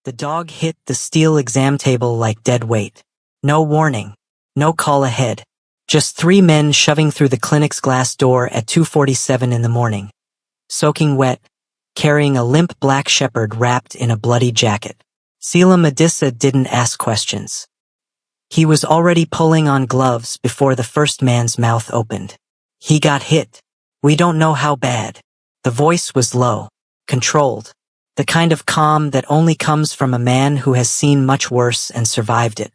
The dog hit the steel exam table like dead weight. No warning. No call ahead. Just 3 men shoving through the clinic's glass door at 2:47 in the morning. Soaking wet, carrying a limp black shepherd wrapped in a bloody jacket. Selim Adissa didn't ask questions. He was already pulling on gloves before the first man's mouth opened. He got hit. We don't know how bad. The voice was low, controlled, the kind of calm that only comes from a man who has seen much worse and survived it.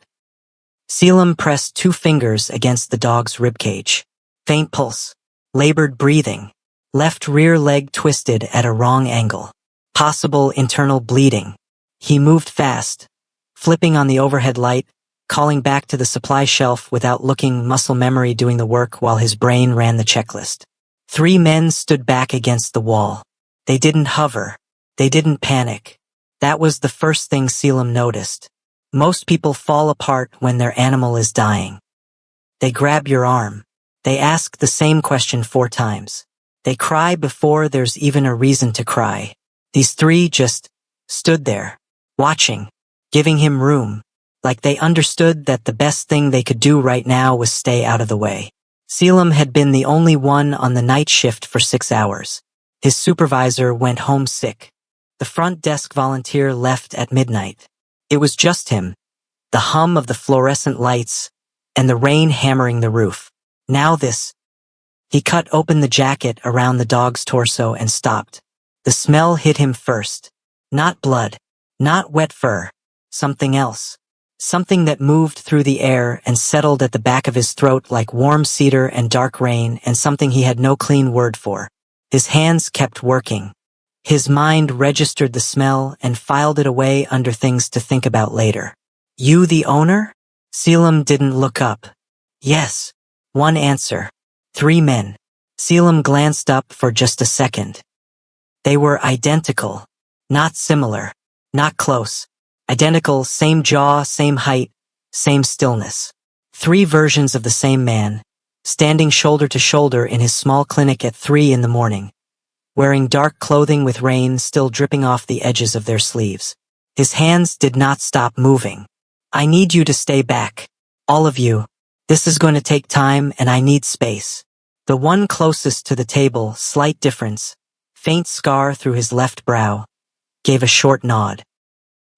Selim pressed 2 fingers against the dog's ribcage. Faint pulse, labored breathing, left rear leg twisted at a wrong angle. Possible internal bleeding. He moved fast, flipping on the overhead light, calling back to the supply shelf without looking, muscle memory doing the work while his brain ran the checklist. 3 men stood back against the wall. They didn't hover. They didn't panic. That was the first thing Selim noticed. Most people fall apart when their animal is dying. They grab your arm. They ask the same question 4 times. They cry before there's even a reason to cry. These 3 just stood there, watching, giving him room, like they understood that the best thing they could do right now was stay out of the way. Selim had been the only one on the night shift for 6 hours. His supervisor went home sick. The front desk volunteer left at midnight. It was just him, the hum of the fluorescent lights, and the rain hammering the roof. Now this. He cut open the jacket around the dog's torso and stopped. The smell hit him first. Not blood, not wet fur, something else. Something that moved through the air and settled at the back of his throat like warm cedar and dark rain, and something he had no clean word for. His hands kept working. His mind registered the smell and filed it away under things to think about later. You the owner? Selim didn't look up. Yes. One answer. 3 men. Selim glanced up for just a second. They were identical. Not similar. Not close. Identical, same jaw, same height, same stillness. 3 versions of the same man, standing shoulder to shoulder in his small clinic at 3 in the morning, wearing dark clothing with rain still dripping off the edges of their sleeves. His hands did not stop moving. I need you to stay back. All of you. This is going to take time and I need space. The one closest to the table, slight difference, faint scar through his left brow, gave a short nod.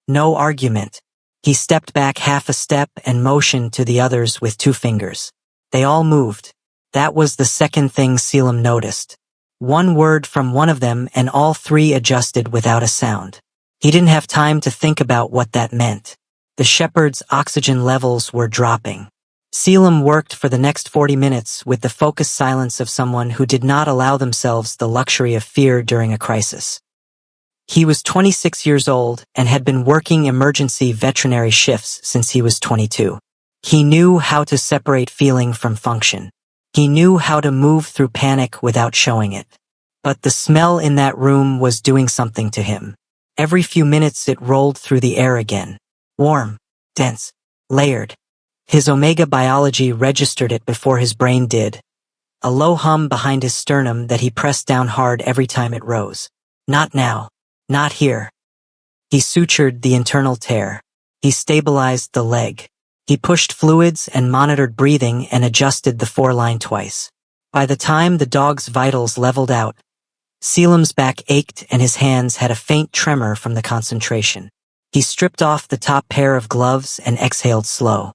No argument. He stepped back half a step and motioned to the others with 2 fingers. They all moved. That was the second thing Selim noticed. 1 word from one of them and all 3 adjusted without a sound. He didn't have time to think about what that meant. The shepherd's oxygen levels were dropping. Selim worked for the next 40 minutes with the focused silence of someone who did not allow themselves the luxury of fear during a crisis. He was 26 years old and had been working emergency veterinary shifts since he was 22. He knew how to separate feeling from function. He knew how to move through panic without showing it. But the smell in that room was doing something to him. Every few minutes it rolled through the air again. Warm, dense, layered. His omega biology registered it before his brain did. A low hum behind his sternum that he pressed down hard every time it rose. Not now. Not here. He sutured the internal tear. He stabilized the leg. He pushed fluids and monitored breathing and adjusted the 4-line twice. By the time the dog's vitals leveled out, Selim's back ached and his hands had a faint tremor from the concentration. He stripped off the top pair of gloves and exhaled slow.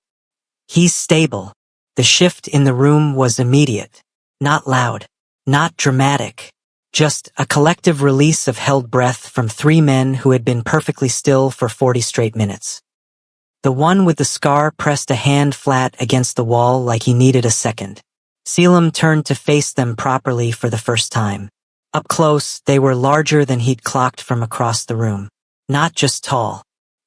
He's stable. The shift in the room was immediate. Not loud. Not dramatic. Just a collective release of held breath from 3 men who had been perfectly still for 40 straight minutes. The one with the scar pressed a hand flat against the wall like he needed a second. Selim turned to face them properly for the first time. Up close, they were larger than he'd clocked from across the room. Not just tall.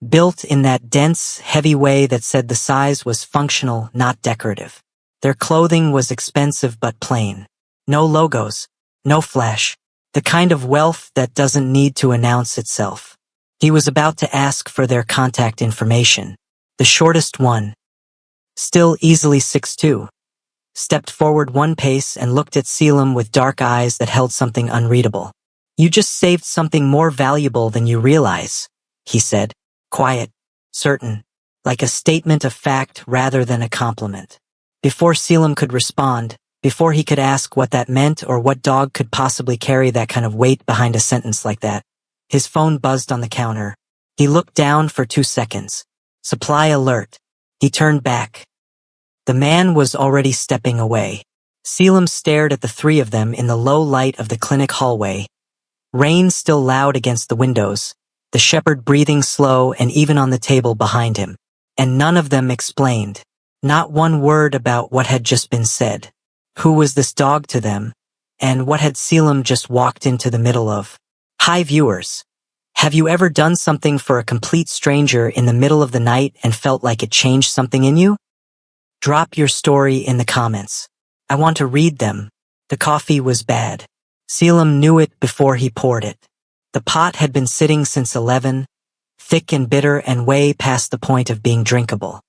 Built in that dense, heavy way that said the size was functional, not decorative. Their clothing was expensive but plain. No logos. No flash. The kind of wealth that doesn't need to announce itself. He was about to ask for their contact information. The shortest one, still easily 6'2", stepped forward 1 pace and looked at Selim with dark eyes that held something unreadable. You just saved something more valuable than you realize, he said. quiet, certain, like a statement of fact rather than a compliment. Before Selim could respond, before he could ask what that meant or what dog could possibly carry that kind of weight behind a sentence like that, his phone buzzed on the counter. He looked down for 2 seconds. Supply alert. He turned back. The man was already stepping away. Selim stared at the three of them in the low light of the clinic hallway. Rain still loud against the windows, the shepherd breathing slow and even on the table behind him. And none of them explained. Not one word about what had just been said. Who was this dog to them? And what had Selim just walked into the middle of? Hi viewers. Have you ever done something for a complete stranger in the middle of the night and felt like it changed something in you? Drop your story in the comments. I want to read them. The coffee was bad. Selim knew it before he poured it. The pot had been sitting since 11, thick and bitter and way past the point of being drinkable.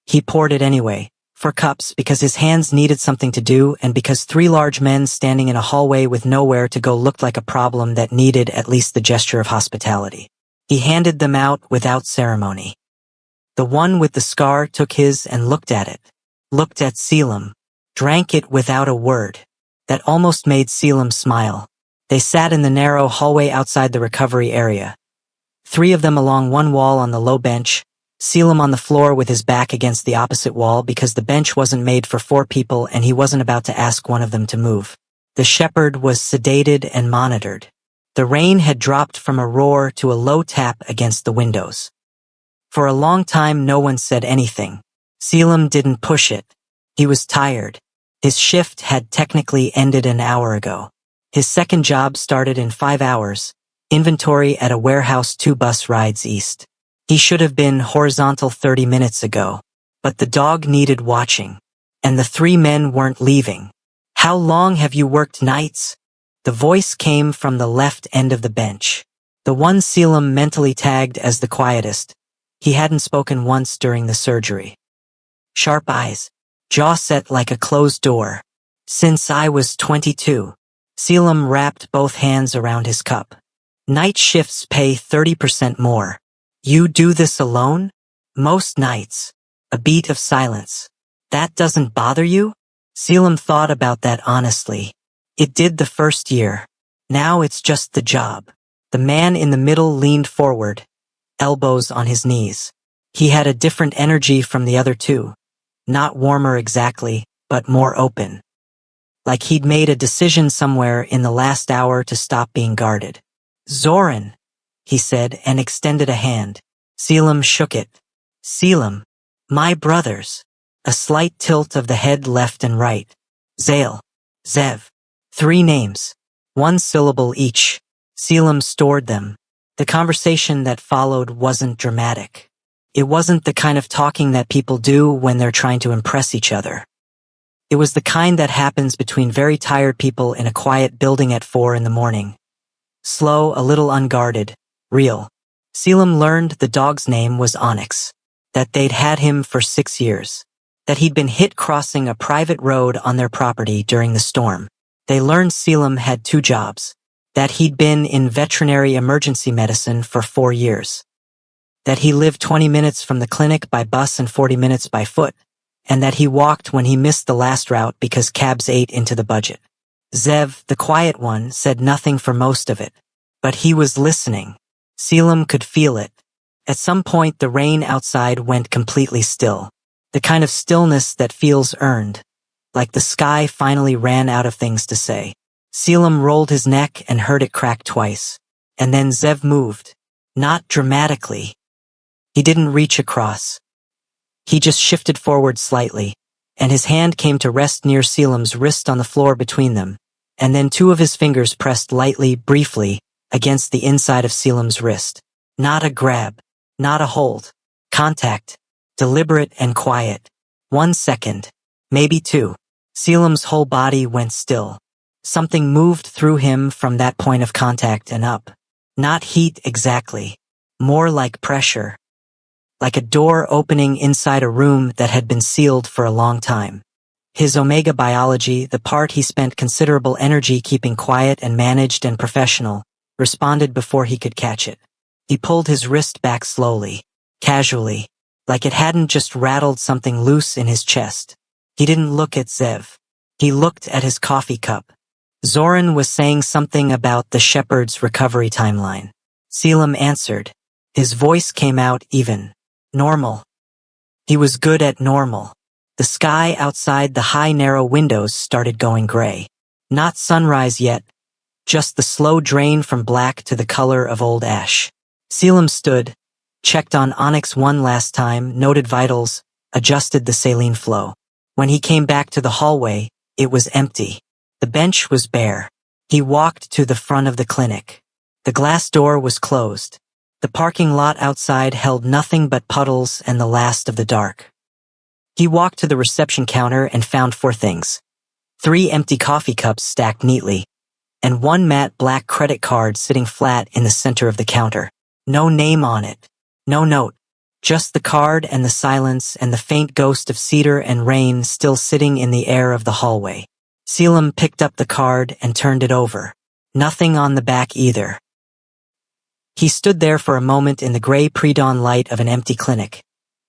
He poured it anyway, for cups because his hands needed something to do and because 3 large men standing in a hallway with nowhere to go looked like a problem that needed at least the gesture of hospitality. He handed them out without ceremony. The one with the scar took his and looked at it. Looked at Selim. Drank it without a word. That almost made Selim smile. They sat in the narrow hallway outside the recovery area. 3 of them along one wall on the low bench, Selim on the floor with his back against the opposite wall because the bench wasn't made for 4 people and he wasn't about to ask one of them to move. The shepherd was sedated and monitored. The rain had dropped from a roar to a low tap against the windows. For a long time no one said anything. Selim didn't push it. He was tired. His shift had technically ended an hour ago. His second job started in 5 hours, inventory at a warehouse 2 bus rides east. He should have been horizontal 30 minutes ago, but the dog needed watching, and the 3 men weren't leaving. How long have you worked nights? The voice came from the left end of the bench. The one Selim mentally tagged as the quietest. He hadn't spoken once during the surgery. Sharp eyes, jaw set like a closed door. Since I was 22. Selim wrapped both hands around his cup. Night shifts pay 30% more. You do this alone? Most nights. A beat of silence. That doesn't bother you? Selim thought about that honestly. It did the first year. Now it's just the job. The man in the middle leaned forward, elbows on his knees. He had a different energy from the other 2. Not warmer exactly, but more open. Like he'd made a decision somewhere in the last hour to stop being guarded. Zoran, he said and extended a hand. Selim shook it. Selim, my brothers. A slight tilt of the head left and right. Zail, Zev. 3 names. 1 syllable each. Selim stored them. The conversation that followed wasn't dramatic. It wasn't the kind of talking that people do when they're trying to impress each other. It was the kind that happens between very tired people in a quiet building at 4 in the morning. Slow, a little unguarded, real. Selim learned the dog's name was Onyx, that they'd had him for 6 years, that he'd been hit crossing a private road on their property during the storm. They learned Selim had 2 jobs, that he'd been in veterinary emergency medicine for 4 years, that he lived 20 minutes from the clinic by bus and 40 minutes by foot, and that he walked when he missed the last route because cabs ate into the budget. Zev, the quiet one, said nothing for most of it, but he was listening. Selim could feel it. At some point the rain outside went completely still, the kind of stillness that feels earned, like the sky finally ran out of things to say. Selim rolled his neck and heard it crack twice, and then Zev moved, not dramatically. He didn't reach across. He just shifted forward slightly, and his hand came to rest near Selim's wrist on the floor between them, and then 2 of his fingers pressed lightly, briefly, against the inside of Selim's wrist. Not a grab, not a hold. Contact, deliberate and quiet. 1 second, maybe 2. Selim's whole body went still. Something moved through him from that point of contact and up. Not heat exactly, more like pressure. Like a door opening inside a room that had been sealed for a long time. His omega biology, the part he spent considerable energy keeping quiet and managed and professional, responded before he could catch it. He pulled his wrist back slowly. casually, like it hadn't just rattled something loose in his chest. He didn't look at Zev. He looked at his coffee cup. Zoran was saying something about the shepherd's recovery timeline. Selim answered. His voice came out even. Normal. He was good at normal. The sky outside the high narrow windows started going gray. Not sunrise yet, just the slow drain from black to the color of old ash. Selim stood, checked on Onyx one last time, noted vitals, adjusted the saline flow. When he came back to the hallway, it was empty. The bench was bare. He walked to the front of the clinic. The glass door was closed. The parking lot outside held nothing but puddles and the last of the dark. He walked to the reception counter and found 4 things. 3 empty coffee cups stacked neatly, and 1 matte black credit card sitting flat in the center of the counter. No name on it. No note. Just the card and the silence and the faint ghost of cedar and rain still sitting in the air of the hallway. Selim picked up the card and turned it over. Nothing on the back either. He stood there for a moment in the gray pre-dawn light of an empty clinic,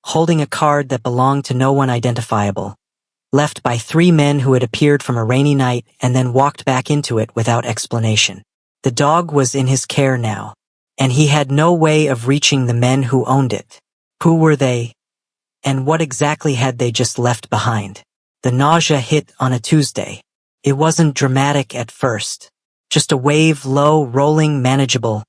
holding a card that belonged to no one identifiable, left by 3 men who had appeared from a rainy night and then walked back into it without explanation. The dog was in his care now, and he had no way of reaching the men who owned it. Who were they? And what exactly had they just left behind? The nausea hit on a Tuesday. It wasn't dramatic at first, just a wave, low, rolling, manageable.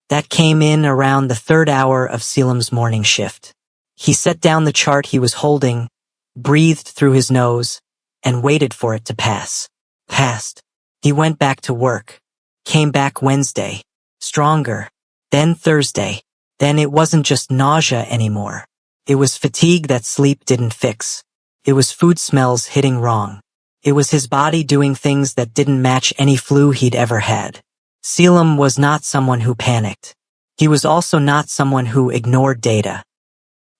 That came in around the 3rd hour of Selim's morning shift. He set down the chart he was holding, breathed through his nose, and waited for it to pass. Passed. He went back to work. Came back Wednesday. Stronger. Then Thursday. Then it wasn't just nausea anymore. It was fatigue that sleep didn't fix. It was food smells hitting wrong. It was his body doing things that didn't match any flu he'd ever had. Selim was not someone who panicked. He was also not someone who ignored data.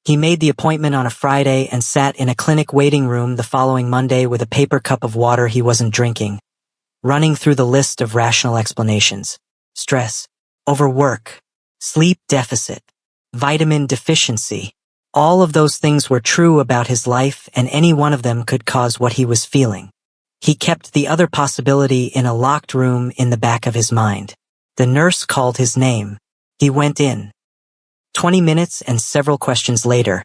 He made the appointment on a Friday and sat in a clinic waiting room the following Monday with a paper cup of water he wasn't drinking, running through the list of rational explanations. Stress, overwork, sleep deficit, vitamin deficiency. All of those things were true about his life, and any one of them could cause what he was feeling. He kept the other possibility in a locked room in the back of his mind. The nurse called his name. He went in. 20 minutes and several questions later,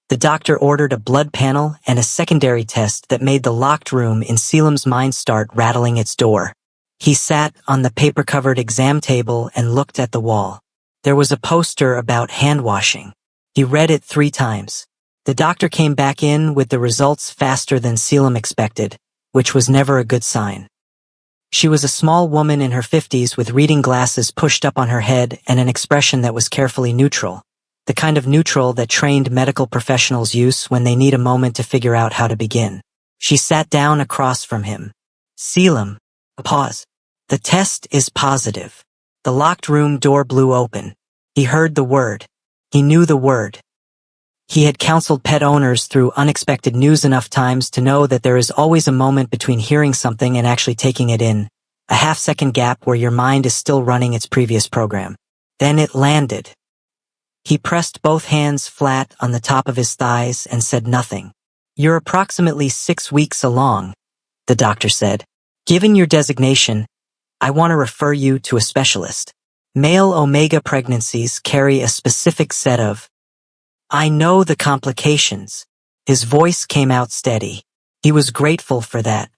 the doctor ordered a blood panel and a secondary test that made the locked room in Selim's mind start rattling its door. He sat on the paper-covered exam table and looked at the wall. There was a poster about hand washing. He read it 3 times. The doctor came back in with the results faster than Selim expected, which was never a good sign. She was a small woman in her 50s with reading glasses pushed up on her head and an expression that was carefully neutral, the kind of neutral that trained medical professionals use when they need a moment to figure out how to begin. She sat down across from him. Selim. A pause. The test is positive. The locked room door blew open. He heard the word. He knew the word. He had counseled pet owners through unexpected news enough times to know that there is always a moment between hearing something and actually taking it in, a half-second gap where your mind is still running its previous program. Then it landed. He pressed both hands flat on the top of his thighs and said nothing. You're approximately 6 weeks along, the doctor said. Given your designation, I want to refer you to a specialist. Male omega pregnancies carry a specific set of I know the complications. His voice came out steady. He was grateful for that.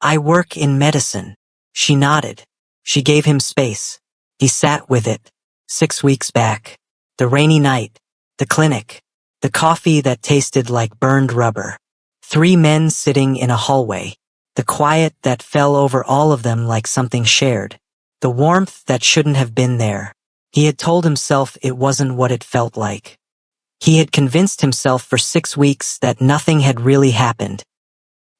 I work in medicine. She nodded. She gave him space. He sat with it. 6 weeks back. The rainy night. The clinic. The coffee that tasted like burned rubber. 3 men sitting in a hallway. The quiet that fell over all of them like something shared. The warmth that shouldn't have been there. He had told himself it wasn't what it felt like. He had convinced himself for 6 weeks that nothing had really happened,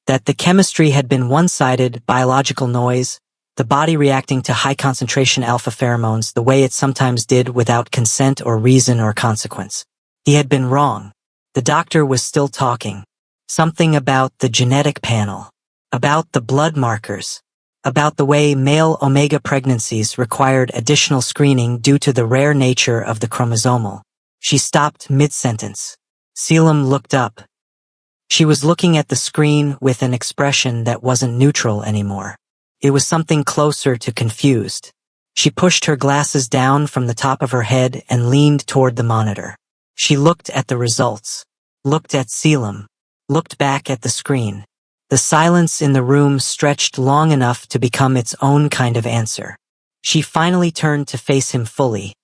that the chemistry had been one-sided, biological noise, the body reacting to high-concentration alpha pheromones the way it sometimes did without consent or reason or consequence. He had been wrong. The doctor was still talking. Something about the genetic panel, about the blood markers, about the way male omega pregnancies required additional screening due to the rare nature of the chromosomal She stopped mid-sentence. Selim looked up. She was looking at the screen with an expression that wasn't neutral anymore. It was something closer to confused. She pushed her glasses down from the top of her head and leaned toward the monitor. She looked at the results, looked at Selim, looked back at the screen. The silence in the room stretched long enough to become its own kind of answer. She finally turned to face him fully,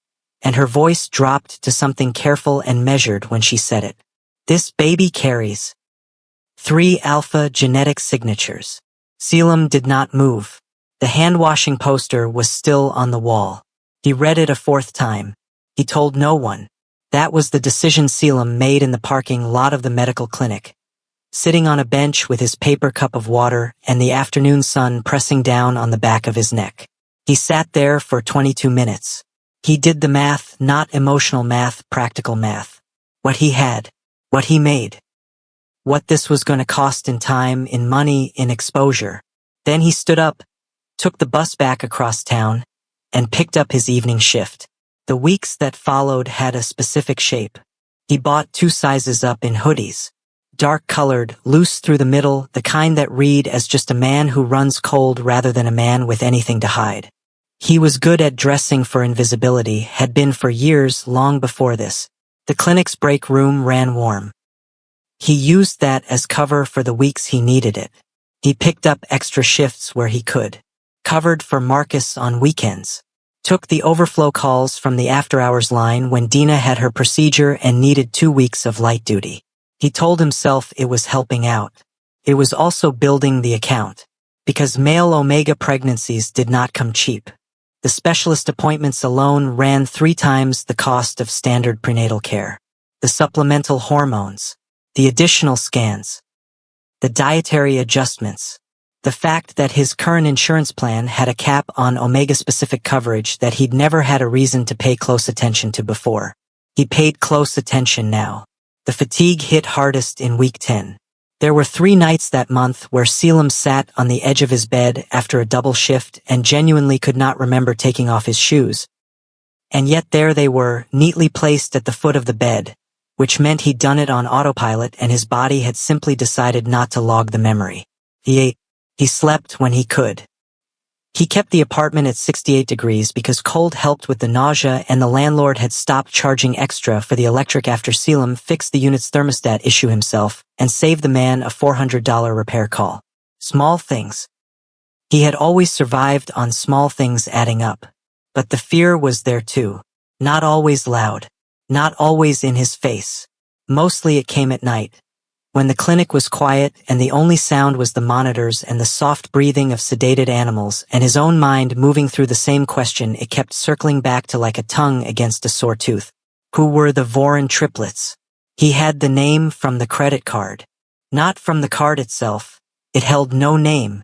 and her voice dropped to something careful and measured when she said it. This baby carries 3 alpha genetic signatures. Selim did not move. The hand-washing poster was still on the wall. He read it a 4th time. He told no one. That was the decision Selim made in the parking lot of the medical clinic, sitting on a bench with his paper cup of water and the afternoon sun pressing down on the back of his neck. He sat there for 22 minutes. He did the math, not emotional math, practical math. What he had, what he made, what this was going to cost in time, in money, in exposure. Then he stood up, took the bus back across town, and picked up his evening shift. The weeks that followed had a specific shape. He bought 2 sizes up in hoodies. Dark-colored, loose through the middle, the kind that read as just a man who runs cold rather than a man with anything to hide. He was good at dressing for invisibility, had been for years, long before this. The clinic's break room ran warm. He used that as cover for the weeks he needed it. He picked up extra shifts where he could. Covered for Marcus on weekends. Took the overflow calls from the after-hours line when Dina had her procedure and needed 2 weeks of light duty. He told himself it was helping out. It was also building the account. Because male omega pregnancies did not come cheap. The specialist appointments alone ran 3 times the cost of standard prenatal care. The supplemental hormones. The additional scans. The dietary adjustments. The fact that his current insurance plan had a cap on omega-specific coverage that he'd never had a reason to pay close attention to before. He paid close attention now. The fatigue hit hardest in week 10. There were 3 nights that month where Selim sat on the edge of his bed after a double shift and genuinely could not remember taking off his shoes. And yet there they were, neatly placed at the foot of the bed, which meant he'd done it on autopilot and his body had simply decided not to log the memory. He ate. He slept when he could. He kept the apartment at 68 degrees because cold helped with the nausea and the landlord had stopped charging extra for the electric after Selim fixed the unit's thermostat issue himself and saved the man a $400 repair call. Small things. He had always survived on small things adding up. But the fear was there too. Not always loud. Not always in his face. Mostly it came at night. When the clinic was quiet and the only sound was the monitors and the soft breathing of sedated animals and his own mind moving through the same question it kept circling back to like a tongue against a sore tooth. Who were the Voron triplets? He had the name from the credit card. Not from the card itself. It held no name.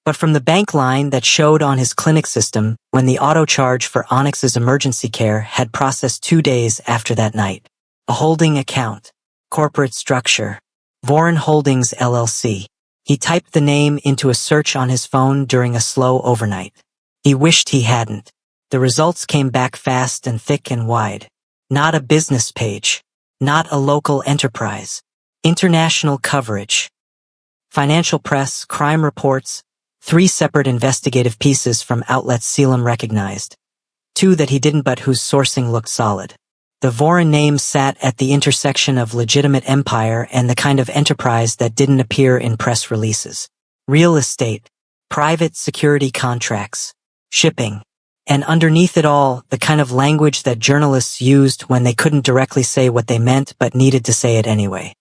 But from the bank line that showed on his clinic system when the auto charge for Onyx's emergency care had processed 2 days after that night. A holding account. Corporate structure. Voron Holdings LLC. He typed the name into a search on his phone during a slow overnight. He wished he hadn't. The results came back fast and thick and wide. Not a business page. Not a local enterprise. International coverage. Financial press, crime reports, 3 separate investigative pieces from outlets Selim recognized. 2 that he didn't but whose sourcing looked solid. The Voron name sat at the intersection of legitimate empire and the kind of enterprise that didn't appear in press releases. Real estate, private security contracts, shipping, and underneath it all, the kind of language that journalists used when they couldn't directly say what they meant but needed to say it anyway.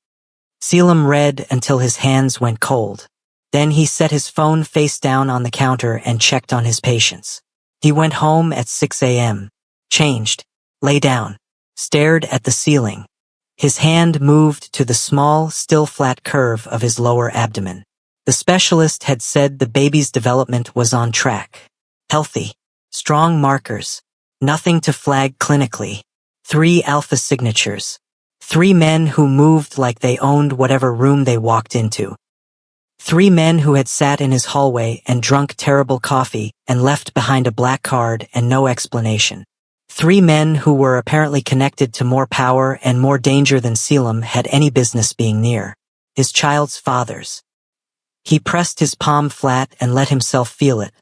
Selim read until his hands went cold. Then he set his phone face down on the counter and checked on his patients. He went home at 6 a.m., changed, lay down. Stared at the ceiling. His hand moved to the small, still flat curve of his lower abdomen. The specialist had said the baby's development was on track. Healthy. Strong markers. Nothing to flag clinically. 3 alpha signatures. 3 men who moved like they owned whatever room they walked into. 3 men who had sat in his hallway and drunk terrible coffee and left behind a black card and no explanation. Three men who were apparently connected to more power and more danger than Selim had any business being near. His child's fathers. He pressed his palm flat and let himself feel it.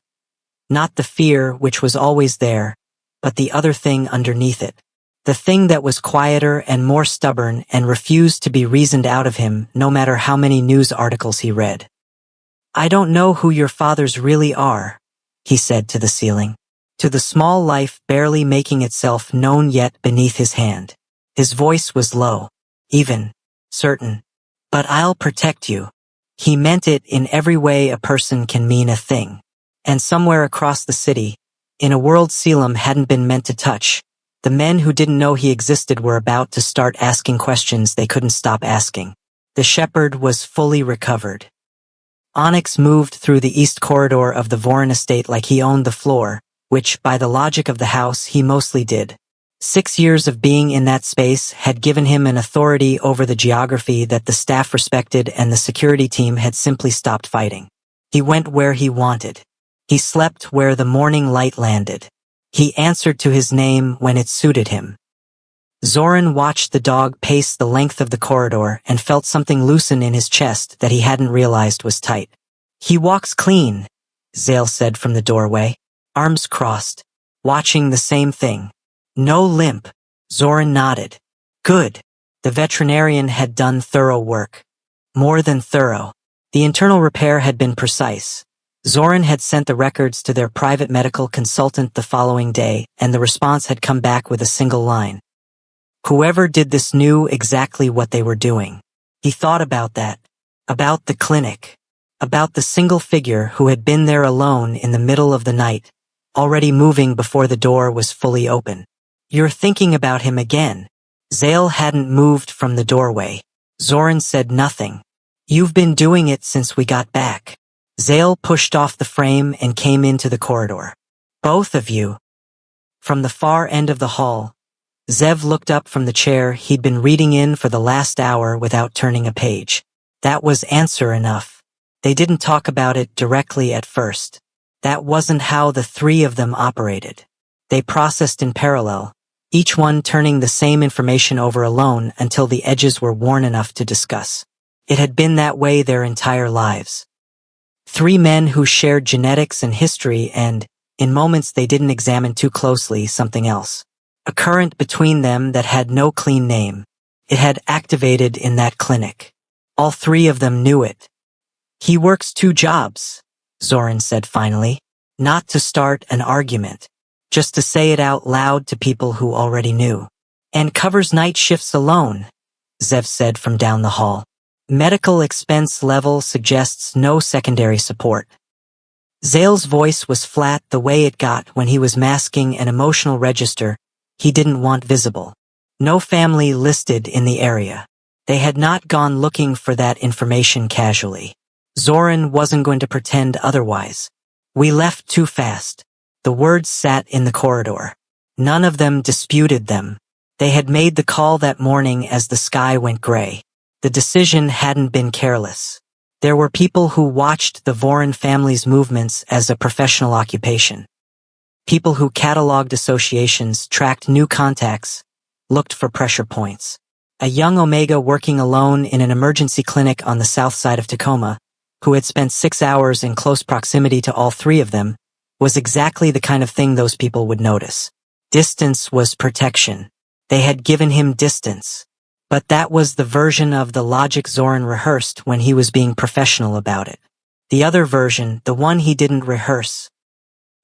Not the fear, which was always there, but the other thing underneath it. The thing that was quieter and more stubborn and refused to be reasoned out of him no matter how many news articles he read. "I don't know who your fathers really are," he said to the ceiling, to the small life barely making itself known yet beneath his hand. His voice was low, even, certain. "But I'll protect you." He meant it in every way a person can mean a thing. And somewhere across the city, in a world Selim hadn't been meant to touch, the men who didn't know he existed were about to start asking questions they couldn't stop asking. The shepherd was fully recovered. Onyx moved through the east corridor of the Voron estate like he owned the floor, which, by the logic of the house, he mostly did. 6 years of being in that space had given him an authority over the geography that the staff respected and the security team had simply stopped fighting. He went where he wanted. He slept where the morning light landed. He answered to his name when it suited him. Zoran watched the dog pace the length of the corridor and felt something loosen in his chest that he hadn't realized was tight. "He walks clean," Zale said from the doorway, arms crossed, watching the same thing. "No limp." Zoran nodded. "Good." The veterinarian had done thorough work. More than thorough. The internal repair had been precise. Zoran had sent the records to their private medical consultant the following day, and the response had come back with a single line. Whoever did this knew exactly what they were doing. He thought about that. About the clinic. About the single figure who had been there alone in the middle of the night, already moving before the door was fully open. "You're thinking about him again." Zale hadn't moved from the doorway. Zoran said nothing. "You've been doing it since we got back." Zale pushed off the frame and came into the corridor. "Both of you." From the far end of the hall, Zev looked up from the chair he'd been reading in for the last hour without turning a page. That was answer enough. They didn't talk about it directly at first. That wasn't how the three of them operated. They processed in parallel, each one turning the same information over alone until the edges were worn enough to discuss. It had been that way their entire lives. Three men who shared genetics and history and, in moments they didn't examine too closely, something else. A current between them that had no clean name. It had activated in that clinic. All three of them knew it. "He works 2 jobs, Zoran said finally. Not to start an argument. Just to say it out loud to people who already knew. "And covers night shifts alone," Zev said from down the hall. "Medical expense level suggests no secondary support." Zale's voice was flat the way it got when he was masking an emotional register he didn't want visible. No family listed in the area. They had not gone looking for that information casually. Zoran wasn't going to pretend otherwise. "We left too fast." The words sat in the corridor. None of them disputed them. They had made the call that morning as the sky went gray. The decision hadn't been careless. There were people who watched the Voron family's movements as a professional occupation. People who cataloged associations, tracked new contacts, looked for pressure points. A young Omega working alone in an emergency clinic on the south side of Tacoma, who had spent 6 hours in close proximity to all three of them, was exactly the kind of thing those people would notice. Distance was protection. They had given him distance. But that was the version of the logic Zoran rehearsed when he was being professional about it. The other version, the one he didn't rehearse,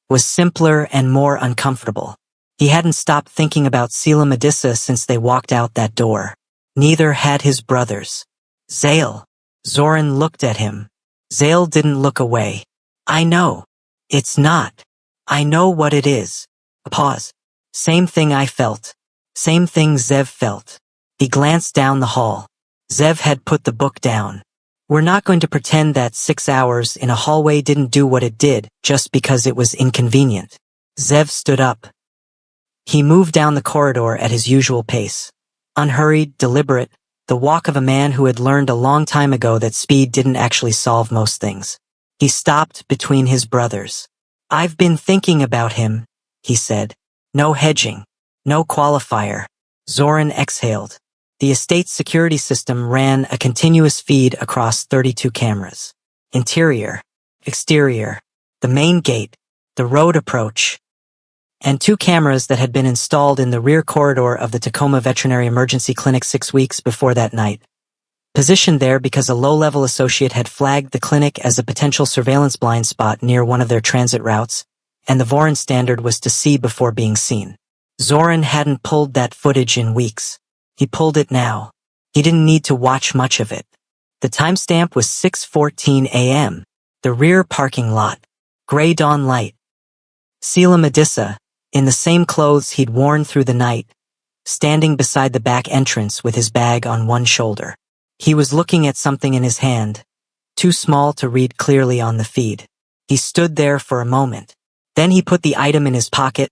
was simpler and more uncomfortable. He hadn't stopped thinking about Selim Adissa since they walked out that door. Neither had his brothers. "Zale." Zoran looked at him. Zale didn't look away. "I know. It's not. I know what it is." A pause. "Same thing I felt. Same thing Zev felt." He glanced down the hall. Zev had put the book down. "We're not going to pretend that 6 hours in a hallway didn't do what it did just because it was inconvenient." Zev stood up. He moved down the corridor at his usual pace. Unhurried, deliberate, the walk of a man who had learned a long time ago that speed didn't actually solve most things. He stopped between his brothers. "I've been thinking about him," he said. "No hedging. No qualifier. Zoran exhaled. The estate's security system ran a continuous feed across 32 cameras. Interior, exterior, the main gate, the road approach, and 2 cameras that had been installed in the rear corridor of the Tacoma Veterinary Emergency Clinic 6 weeks before that night. Positioned there because a low-level associate had flagged the clinic as a potential surveillance blind spot near one of their transit routes, and the Voron standard was to see before being seen. Zoran hadn't pulled that footage in weeks. He pulled it now. He didn't need to watch much of it. The timestamp was 6:14 a.m. The rear parking lot. Gray dawn light. Selim Adissa, in the same clothes he'd worn through the night, standing beside the back entrance with his bag on one shoulder. He was looking at something in his hand, too small to read clearly on the feed. He stood there for a moment. Then he put the item in his pocket,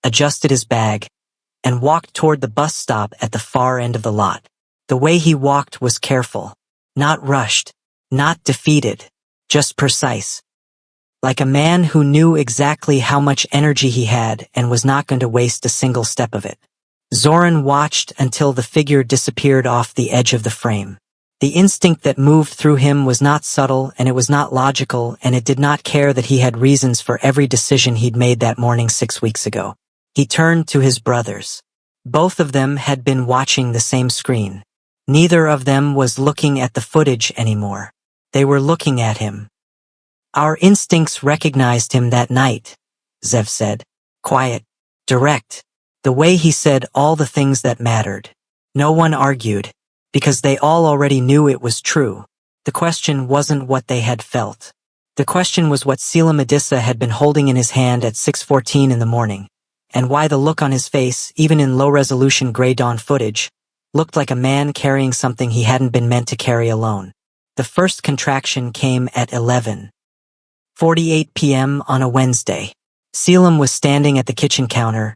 adjusted his bag, and walked toward the bus stop at the far end of the lot. The way he walked was careful, not rushed, not defeated, just precise. Like a man who knew exactly how much energy he had and was not going to waste a single step of it. Zoran watched until the figure disappeared off the edge of the frame. The instinct that moved through him was not subtle, and it was not logical, and it did not care that he had reasons for every decision he'd made that morning 6 weeks ago. He turned to his brothers. Both of them had been watching the same screen. Neither of them was looking at the footage anymore. They were looking at him. Our instincts recognized him that night, Zev said. Quiet, direct. The way he said all the things that mattered. No one argued, because they all already knew it was true. The question wasn't what they had felt. The question was what Selim Adissa had been holding in his hand at 6:14 in the morning, and why the look on his face, even in low-resolution gray dawn footage, looked like a man carrying something he hadn't been meant to carry alone. The first contraction came at 11:48 p.m. on a Wednesday. Selim was standing at the kitchen counter,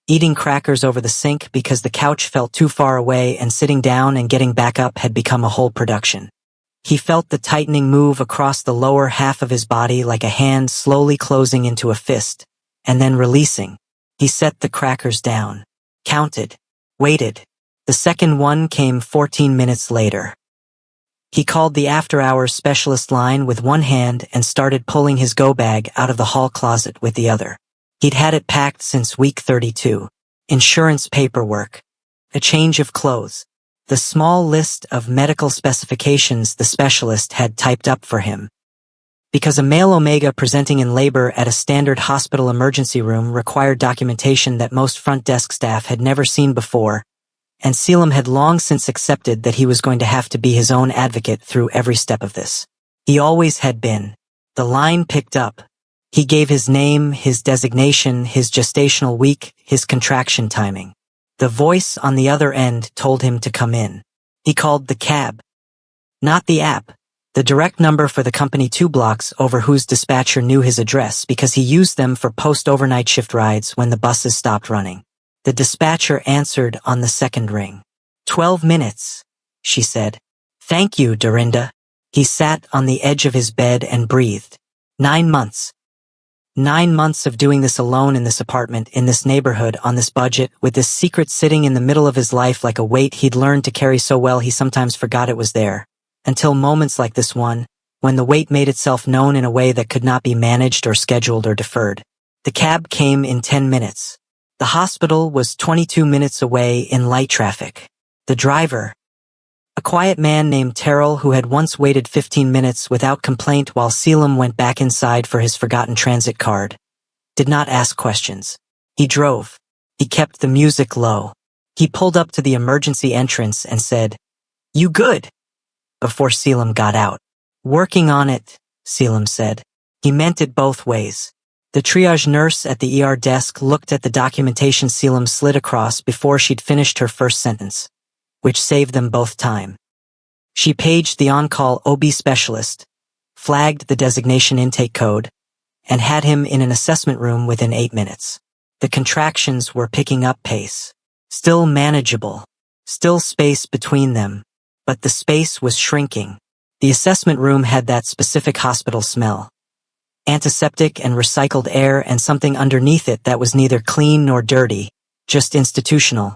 eating crackers over the sink because the couch felt too far away and sitting down and getting back up had become a whole production. He felt the tightening move across the lower half of his body like a hand slowly closing into a fist, and then releasing. He set the crackers down, counted, waited. The second one came 14 minutes later. He called the after-hours specialist line with one hand and started pulling his go bag out of the hall closet with the other. He'd had it packed since week 32. Insurance paperwork. A change of clothes. The small list of medical specifications the specialist had typed up for him. Because a male omega presenting in labor at a standard hospital emergency room required documentation that most front desk staff had never seen before, and Selim had long since accepted that he was going to have to be his own advocate through every step of this. He always had been. The line picked up. He gave his name, his designation, his gestational week, his contraction timing. The voice on the other end told him to come in. He called the cab. Not the app. The direct number for the company 2 blocks over whose dispatcher knew his address because he used them for post-overnight shift rides when the buses stopped running. The dispatcher answered on the second ring. 12 minutes, she said. Thank you, Dorinda. He sat on the edge of his bed and breathed. 9 months. 9 months of doing this alone in this apartment, in this neighborhood, on this budget, with this secret sitting in the middle of his life like a weight he'd learned to carry so well he sometimes forgot it was there. Until moments like this one, when the weight made itself known in a way that could not be managed or scheduled or deferred. The cab came in 10 minutes. The hospital was 22 minutes away in light traffic. The driver, a quiet man named Terrell who had once waited 15 minutes without complaint while Selim went back inside for his forgotten transit card, did not ask questions. He drove. He kept the music low. He pulled up to the emergency entrance and said, "You good?" before Selim got out. "Working on it," Selim said. He meant it both ways. The triage nurse at the ER desk looked at the documentation Selim slid across before she'd finished her first sentence, which saved them both time. She paged the on-call OB specialist, flagged the designation intake code, and had him in an assessment room within 8 minutes. The contractions were picking up pace. Still manageable. Still space between them. But the space was shrinking. The assessment room had that specific hospital smell. Antiseptic and recycled air and something underneath it that was neither clean nor dirty, just institutional.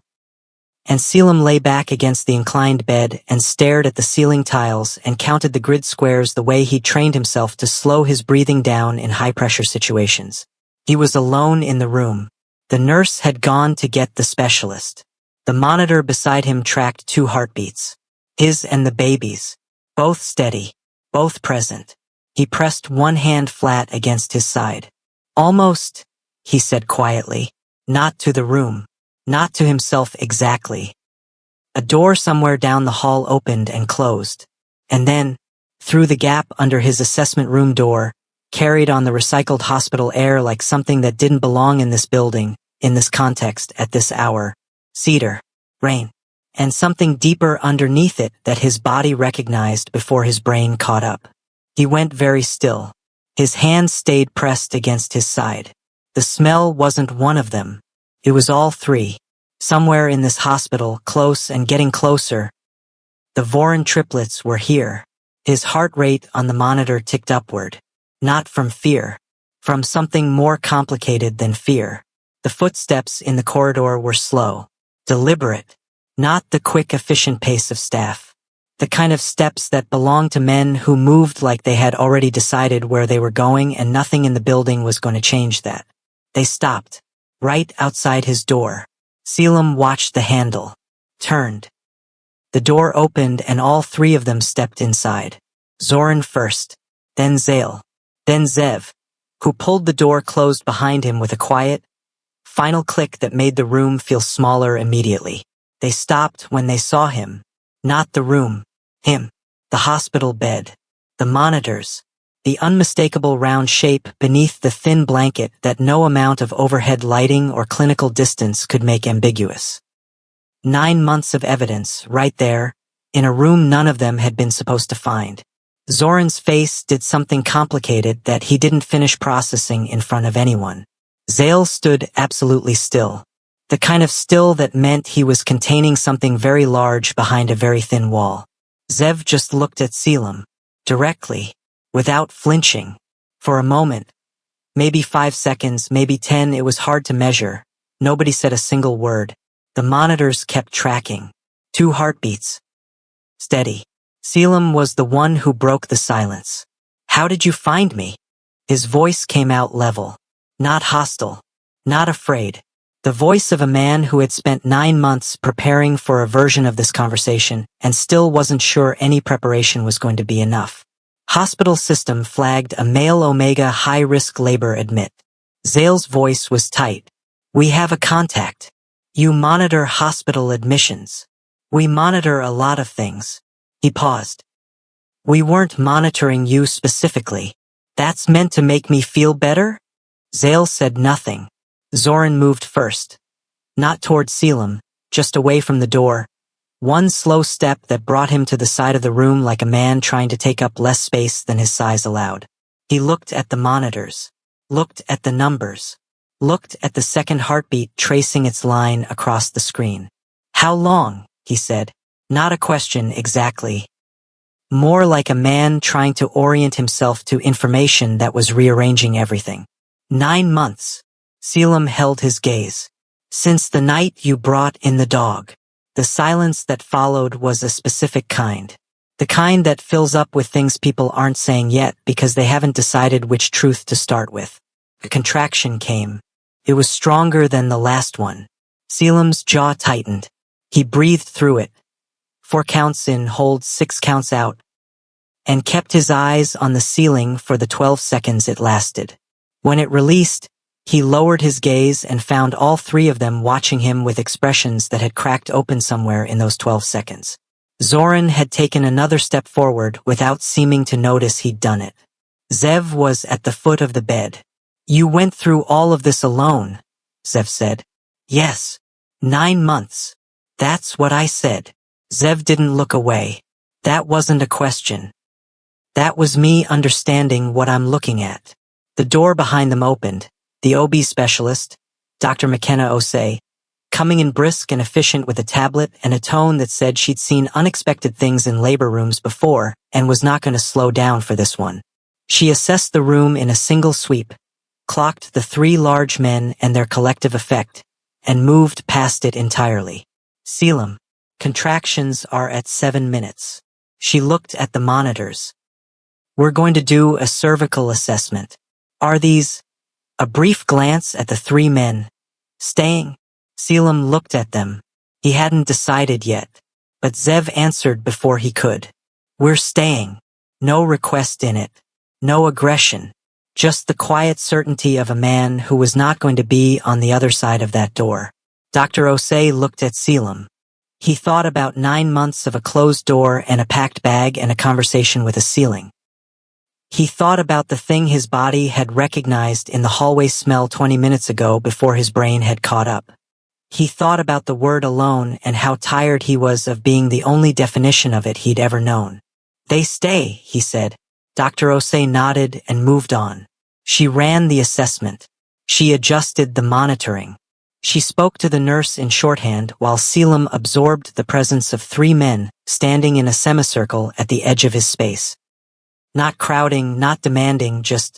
And Selim lay back against the inclined bed and stared at the ceiling tiles and counted the grid squares the way he'd trained himself to slow his breathing down in high-pressure situations. He was alone in the room. The nurse had gone to get the specialist. The monitor beside him tracked 2 heartbeats. His and the baby's. Both steady. Both present. He pressed one hand flat against his side. Almost, he said quietly. Not to the room. Not to himself exactly. A door somewhere down the hall opened and closed. And then, through the gap under his assessment room door, carried on the recycled hospital air like something that didn't belong in this building, in this context, at this hour. Cedar. Rain. And something deeper underneath it that his body recognized before his brain caught up. He went very still. His hands stayed pressed against his side. The smell wasn't one of them. It was all 3. Somewhere in this hospital, close and getting closer. The Voron triplets were here. His heart rate on the monitor ticked upward. Not from fear. From something more complicated than fear. The footsteps in the corridor were slow. Deliberate. Not the quick, efficient pace of staff. The kind of steps that belonged to men who moved like they had already decided where they were going and nothing in the building was going to change that. They stopped. Right outside his door. Selim watched the handle. Turned. The door opened and all 3 of them stepped inside. Zoran first. Then Zale. Then Zev, who pulled the door closed behind him with a quiet, final click that made the room feel smaller immediately. They stopped when they saw him. Not the room. Him. The hospital bed. The monitors. The unmistakable round shape beneath the thin blanket that no amount of overhead lighting or clinical distance could make ambiguous. 9 months of evidence, right there, in a room none of them had been supposed to find. Zoran's face did something complicated that he didn't finish processing in front of anyone. Zale stood absolutely still. The kind of still that meant he was containing something very large behind a very thin wall. Zev just looked at Selim. Directly. Without flinching. For a moment. Maybe 5 seconds, maybe 10, it was hard to measure. Nobody said a single word. The monitors kept tracking. 2 heartbeats. Steady. Selim was the one who broke the silence. How did you find me? His voice came out level. Not hostile. Not afraid. The voice of a man who had spent 9 months preparing for a version of this conversation and still wasn't sure any preparation was going to be enough. Hospital system flagged a male Omega high-risk labor admit. Zale's voice was tight. We have a contact. You monitor hospital admissions. We monitor a lot of things. He paused. We weren't monitoring you specifically. That's meant to make me feel better? Zale said nothing. Zoran moved first. Not toward Selim, just away from the door. One slow step that brought him to the side of the room like a man trying to take up less space than his size allowed. He looked at the monitors. Looked at the numbers. Looked at the second heartbeat tracing its line across the screen. How long? He said. Not a question exactly. More like a man trying to orient himself to information that was rearranging everything. 9 months. Selim held his gaze. Since the night you brought in the dog. The silence that followed was a specific kind. The kind that fills up with things people aren't saying yet because they haven't decided which truth to start with. A contraction came. It was stronger than the last one. Selim's jaw tightened. He breathed through it. 4 counts in, hold, 6 counts out. And kept his eyes on the ceiling for the 12 seconds it lasted. When it released, he lowered his gaze and found all 3 of them watching him with expressions that had cracked open somewhere in those 12 seconds. Zoran had taken another step forward without seeming to notice he'd done it. Zev was at the foot of the bed. You went through all of this alone, Zev said. Yes. 9 months. That's what I said. Zev didn't look away. That wasn't a question. That was me understanding what I'm looking at. The door behind them opened. The OB specialist, Dr. McKenna Osei, coming in brisk and efficient with a tablet and a tone that said she'd seen unexpected things in labor rooms before and was not going to slow down for this one. She assessed the room in a single sweep, clocked the 3 large men and their collective effect, and moved past it entirely. Selim, contractions are at 7 minutes. She looked at the monitors. We're going to do a cervical assessment. Are these? A brief glance at the three men. Staying? Selim looked at them. He hadn't decided yet, but Zev answered before he could. We're staying. No request in it. No aggression. Just the quiet certainty of a man who was not going to be on the other side of that door. Dr. Osei looked at Selim. He thought about 9 months of a closed door and a packed bag and a conversation with a ceiling. He thought about the thing his body had recognized in the hallway smell 20 minutes ago before his brain had caught up. He thought about the word alone and how tired he was of being the only definition of it he'd ever known. They stay, he said. Dr. Osei nodded and moved on. She ran the assessment. She adjusted the monitoring. She spoke to the nurse in shorthand while Selim absorbed the presence of three men standing in a semicircle at the edge of his space. Not crowding, not demanding, just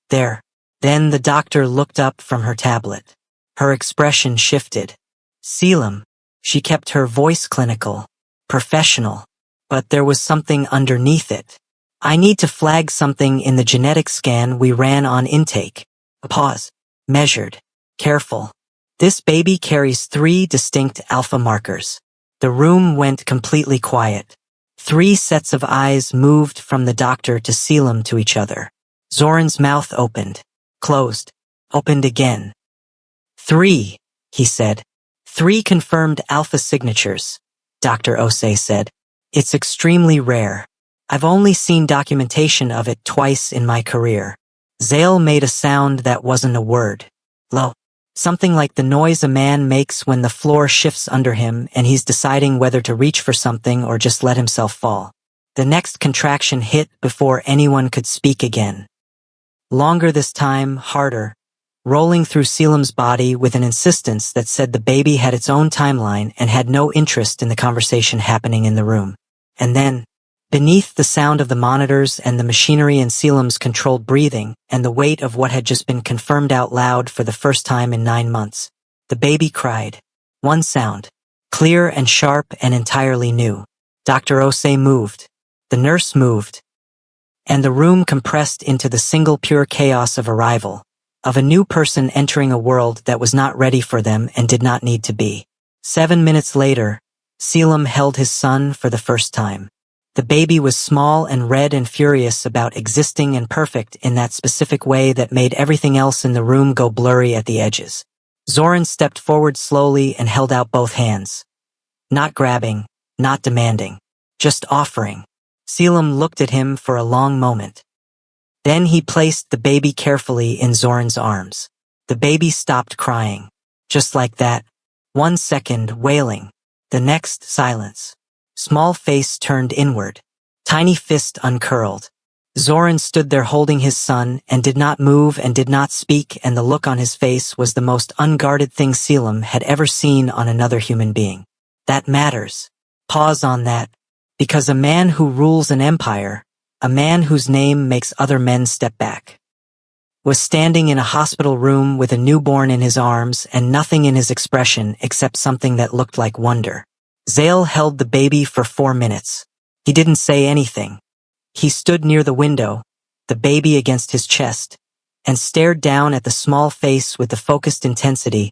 there. Then the doctor looked up from her tablet. Her expression shifted. Selim. She kept her voice clinical, professional, but there was something underneath it. I need to flag something in the genetic scan we ran on intake. A pause. Measured. Careful. This baby carries 3 distinct alpha markers. The room went completely quiet. 3 sets of eyes moved from the doctor to Selim to each other. Zoran's mouth opened, closed, opened again. 3, he said. 3 confirmed alpha signatures, Dr. Osei said. It's extremely rare. I've only seen documentation of it twice in my career. Zale made a sound that wasn't a word. Low. Something like the noise a man makes when the floor shifts under him and he's deciding whether to reach for something or just let himself fall. The next contraction hit before anyone could speak again. Longer this time, harder, rolling through Selim's body with an insistence that said the baby had its own timeline and had no interest in the conversation happening in the room. And then, beneath the sound of the monitors and the machinery in Selim's controlled breathing and the weight of what had just been confirmed out loud for the first time in 9 months, the baby cried. One sound, clear and sharp and entirely new. Dr. Osei moved. The nurse moved. And the room compressed into the single pure chaos of arrival, of a new person entering a world that was not ready for them and did not need to be. 7 minutes later, Selim held his son for the first time. The baby was small and red and furious about existing and perfect in that specific way that made everything else in the room go blurry at the edges. Zoran stepped forward slowly and held out both hands. Not grabbing, not demanding, just offering. Selim looked at him for a long moment. Then he placed the baby carefully in Zoran's arms. The baby stopped crying. Just like that. 1 second, wailing. The next, silence. Small face turned inward. Tiny fist uncurled. Zoran stood there holding his son and did not move and did not speak, and the look on his face was the most unguarded thing Selim had ever seen on another human being. That matters. Pause on that. Because a man who rules an empire, a man whose name makes other men step back, was standing in a hospital room with a newborn in his arms and nothing in his expression except something that looked like wonder. Zale held the baby for 4 minutes. He didn't say anything. He stood near the window, the baby against his chest, and stared down at the small face with the focused intensity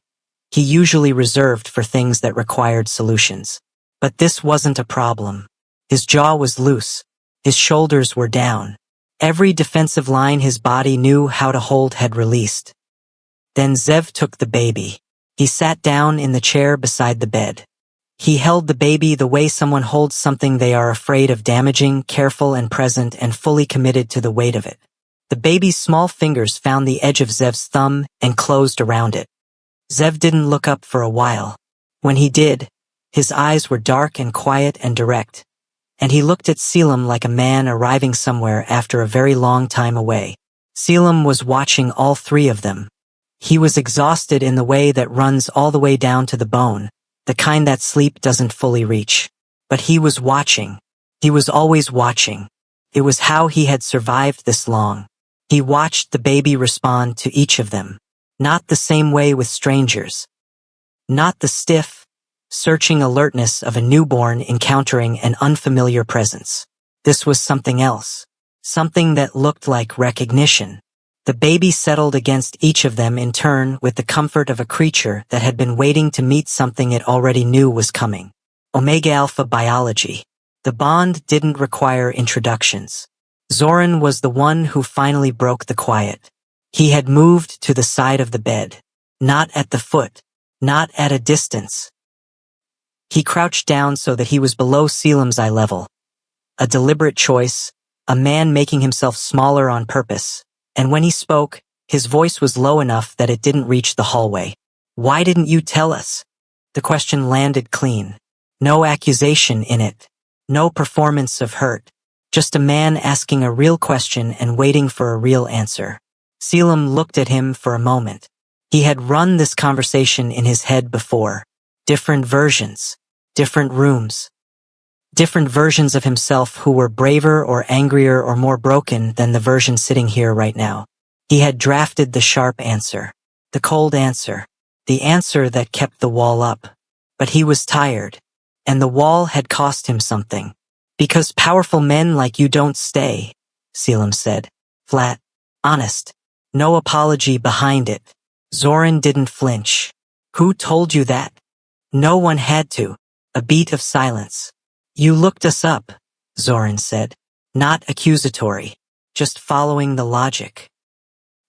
he usually reserved for things that required solutions. But this wasn't a problem. His jaw was loose. His shoulders were down. Every defensive line his body knew how to hold had released. Then Zev took the baby. He sat down in the chair beside the bed. He held the baby the way someone holds something they are afraid of damaging, careful and present and fully committed to the weight of it. The baby's small fingers found the edge of Zev's thumb and closed around it. Zev didn't look up for a while. When he did, his eyes were dark and quiet and direct, and he looked at Selim like a man arriving somewhere after a very long time away. Selim was watching all 3 of them. He was exhausted in the way that runs all the way down to the bone, the kind that sleep doesn't fully reach. But he was watching. He was always watching. It was how he had survived this long. He watched the baby respond to each of them. Not the same way with strangers. Not the stiff, searching alertness of a newborn encountering an unfamiliar presence. This was something else. Something that looked like recognition. The baby settled against each of them in turn with the comfort of a creature that had been waiting to meet something it already knew was coming. Omega Alpha biology. The bond didn't require introductions. Zoran was the one who finally broke the quiet. He had moved to the side of the bed. Not at the foot. Not at a distance. He crouched down so that he was below Selim's eye level. A deliberate choice, a man making himself smaller on purpose. And when he spoke, his voice was low enough that it didn't reach the hallway. Why didn't you tell us? The question landed clean. No accusation in it. No performance of hurt. Just a man asking a real question and waiting for a real answer. Selim looked at him for a moment. He had run this conversation in his head before. Different versions. Different rooms. Different versions of himself who were braver or angrier or more broken than the version sitting here right now. He had drafted the sharp answer. The cold answer. The answer that kept the wall up. But he was tired. And the wall had cost him something. Because powerful men like you don't stay, Selim said. Flat. Honest. No apology behind it. Zoran didn't flinch. Who told you that? No one had to. A beat of silence. You looked us up, Zoran said. Not accusatory. Just following the logic.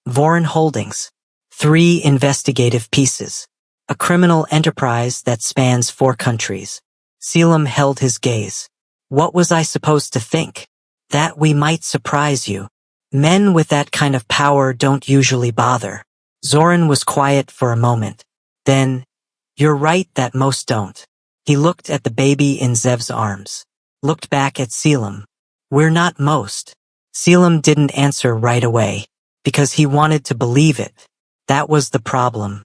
Voron Holdings. 3 investigative pieces. A criminal enterprise that spans 4 countries. Selim held his gaze. What was I supposed to think? That we might surprise you. Men with that kind of power don't usually bother. Zoran was quiet for a moment. Then, you're right that most don't. He looked at the baby in Zev's arms. Looked back at Selim. We're not most. Selim didn't answer right away. Because he wanted to believe it. That was the problem.